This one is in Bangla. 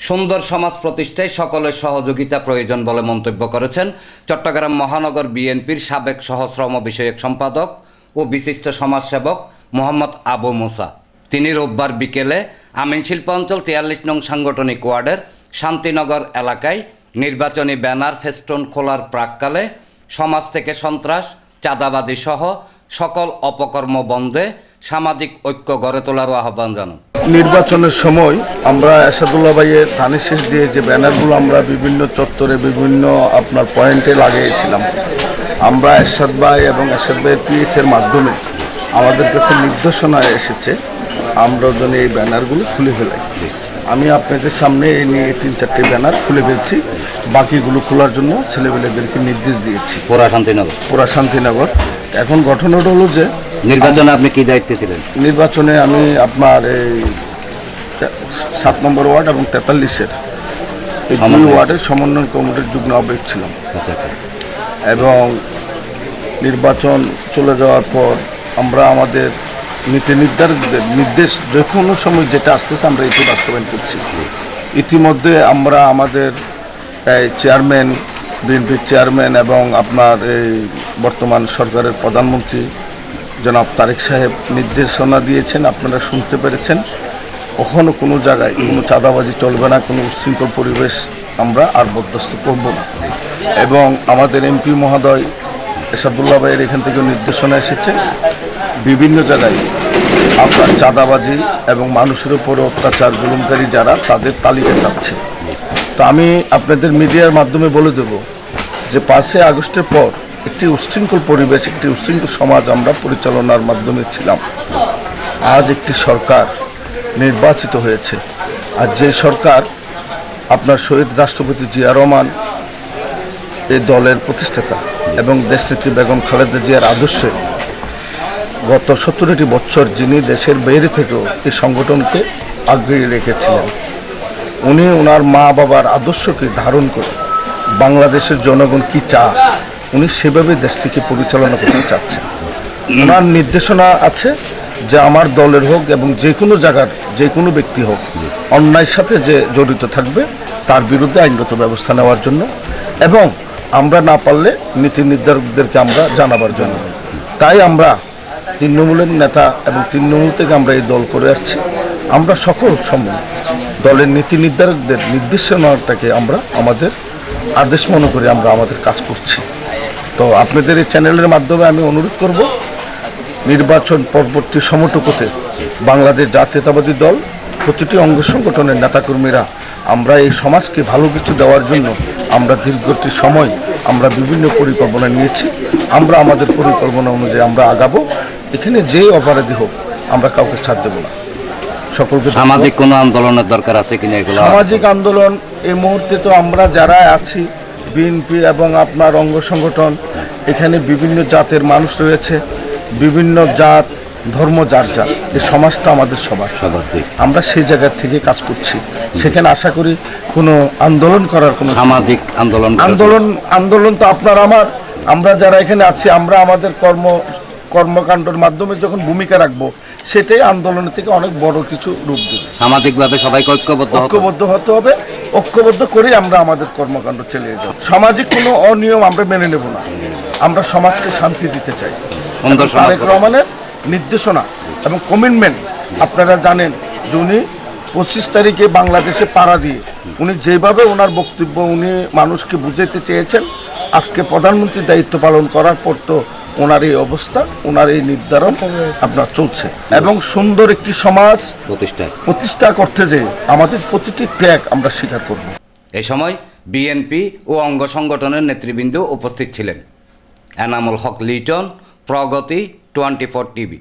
সুন্দর সমাজ প্রতিষ্ঠায় সকলের সহযোগিতা প্রয়োজন বলে মন্তব্য করেছেন চট্টগ্রাম মহানগর বিএনপির সাবেক সহশ্রম বিষয়ক সম্পাদক ও বিশিষ্ট সমাজসেবক মোহাম্মদ আবু মুসা। তিনি রোববার বিকেলে আমিন শিল্পাঞ্চল ৪৩ নং সাংগঠনিক ওয়ার্ডের শান্তিনগর এলাকায় নির্বাচনী ব্যানার ফেস্টুন খোলার প্রাক্কালে সমাজ থেকে সন্ত্রাস, চাঁদাবাজি সহ সকল অপকর্ম বন্ধে সামাজিক ঐক্য গড়ে তোলার আহ্বান জানান। নির্বাচনের সময় আমরা এরশাদুল্লাহ ভাইয়ের ধানের শেষ দিয়ে যে ব্যানারগুলো আমরা বিভিন্ন চত্বরে বিভিন্ন আপনার পয়েন্টে লাগিয়েছিলাম, আমরা এরশাদ ভাই এবং এরশাদ ভাইয়ের পিএইচের মাধ্যমে আমাদের কাছে নির্দেশনা এসেছে আমরা যেন এই ব্যানারগুলো খুলে ফেলাই। আমি আপনাদের সামনে এই নিয়ে ৩-৪টি ব্যানার খুলে ফেলছি, বাকিগুলো খোলার জন্য ছেলেমেয়েদেরকে নির্দেশ দিয়েছি। পুরা শান্তিনগর। এখন ঘটনাটা হলো যে নির্বাচনে আপনি কি দায়িত্বে ছিলেন? নির্বাচনে আমি আপনার এই ৭ নম্বর ওয়ার্ড এবং ৪৩-এর এই ২ ওয়ার্ডের সমন্বয় কমিটির যুগ্ম আহ্বায়ক ছিলাম। এবং নির্বাচন চলে যাওয়ার পর আমরা আমাদের নীতি নির্ধারকদের নির্দেশ যে কোনো সময় যেটা আসতেছে আমরা এটি বাস্তবায়ন করছি। ইতিমধ্যে আমরা আমাদের চেয়ারম্যান, বিএনপির চেয়ারম্যান এবং আপনার এই বর্তমান সরকারের প্রধানমন্ত্রী জনাব তারেক সাহেব নির্দেশনা দিয়েছেন, আপনারা শুনতে পেরেছেন। কখনো কোনো জায়গায় কোনো চাঁদাবাজি চলবে না, কোনো উশৃঙ্খল পরিবেশ আমরা আর বরদাস্ত করব না। এবং আমাদের এমপি মহোদয় এরশাদুল্লাহ ভাইয়ের এখান থেকে নির্দেশনা এসেছে বিভিন্ন জায়গায় আপনার চাঁদাবাজি এবং মানুষের উপরে অত্যাচার জুলুমকারী যারা তাদের তালিকা চাচ্ছে। তো আমি আপনাদের মিডিয়ার মাধ্যমে বলে দেব যে ৫ই আগস্টের পর একটি উশৃঙ্খল পরিবেশ, একটি উশৃঙ্খল সমাজ আমরা পরিচালনার মাধ্যমে ছিলাম। আজ একটি সরকার নির্বাচিত হয়েছে, আর যে সরকার আপনার শহীদ রাষ্ট্রপতি জিয়া রহমান এই দলের প্রতিষ্ঠাতা এবং দেশনেত্রী বেগম খালেদা জিয়ার আদর্শে গত ১৭টি বছর যিনি দেশের বাইরে থেকেও এই সংগঠনকে আগ্রহী রেখেছিলেন, উনি ওনার মা বাবার আদর্শকে ধারণ করে বাংলাদেশের জনগণ কি চায় উনি সেভাবে দেশটিকে পরিচালনা করতে চাচ্ছেন। ওনার নির্দেশনা আছে যে আমার দলের হোক এবং যে কোনো জায়গার যে কোনো ব্যক্তি হোক অন্যায়ের সাথে যে জড়িত থাকবে তার বিরুদ্ধে আইনগত ব্যবস্থা নেওয়ার জন্য, এবং আমরা না পারলে নীতি নির্ধারকদেরকে আমরা জানাবার জন্য। তাই আমরা তৃণমূলের নেতা এবং তৃণমূল থেকে আমরা এই দল করে আসছি। আমরা সকল সময় দলের নীতি নির্ধারকদের নির্দেশনাটাকে আমরা আমাদের আদেশ মনে করে আমরা আমাদের কাজ করছি। তো আপনাদের এই চ্যানেলের মাধ্যমে আমি অনুরোধ করব, নির্বাচন পরবর্তী সময়টুকুতে বাংলাদেশ জাতীয়তাবাদী দল প্রতিটি অঙ্গ সংগঠনের নেতাকর্মীরা আমরা এই সমাজকে ভালো কিছু দেওয়ার জন্য আমরা দীর্ঘটি সময় আমরা বিভিন্ন পরিকল্পনা নিয়েছি। আমরা আমাদের পরিকল্পনা অনুযায়ী আমরা আগাবো। এখানে যে অপরাধী হোক আমরা কাউকে ছাড় দেব না। সকলকে সামাজিক কোনো আন্দোলনের দরকার আছে কিনা? সামাজিক আন্দোলন এই মুহূর্তে তো আমরা যারা আছি বিএনপি এবং আপনার অঙ্গ সংগঠন, এখানে বিভিন্ন জাতের মানুষ রয়েছে, বিভিন্ন জাত ধর্ম যার যার, এই সমাজটা আমাদের সবার। আমরা সেই জায়গা থেকে কাজ করছি। সেখানে আশা করি কোনো আন্দোলন করার কোনো সামাজিক আন্দোলন তো আপনার আমার, আমরা যারা এখানে আছি আমরা আমাদের কর্মকাণ্ডের মাধ্যমে যখন ভূমিকা রাখবো সেটাই আন্দোলনের থেকে অনেক বড় কিছু রূপ দেবে। সামাজিকভাবে সবাইকে ঐক্যবদ্ধ হতে হবে। ঐক্যবদ্ধ করে আমরা আমাদের কর্মকাণ্ড চালিয়ে যাব। সামাজিক কোনো অনিয়ম আমরা মেনে নেব না। আমরা সমাজকে শান্তি দিতে চাই। তারেক রহমানের নির্দেশনা এবং কমিটমেন্ট আপনারা জানেন যে উনি 25 তারিখে বাংলাদেশে পাড়া দিয়ে উনি যেভাবে ওনার বক্তব্য উনি মানুষকে বুঝাইতে চেয়েছেন, আজকে প্রধানমন্ত্রীর দায়িত্ব পালন করার পর তো ওনার এই অবস্থা, ওনার এই নির্ধারণ আপনার চলছে। এবং সুন্দর একটি সমাজ প্রতিষ্ঠা করতে যে আমাদের প্রতিটি ত্যাগ আমরা স্বীকার করব। এই সময় বিএনপি ও অঙ্গ সংগঠনের নেতৃবৃন্দ উপস্থিত ছিলেন। এনামুল হক লিটন, প্রগতি 24 টিভি।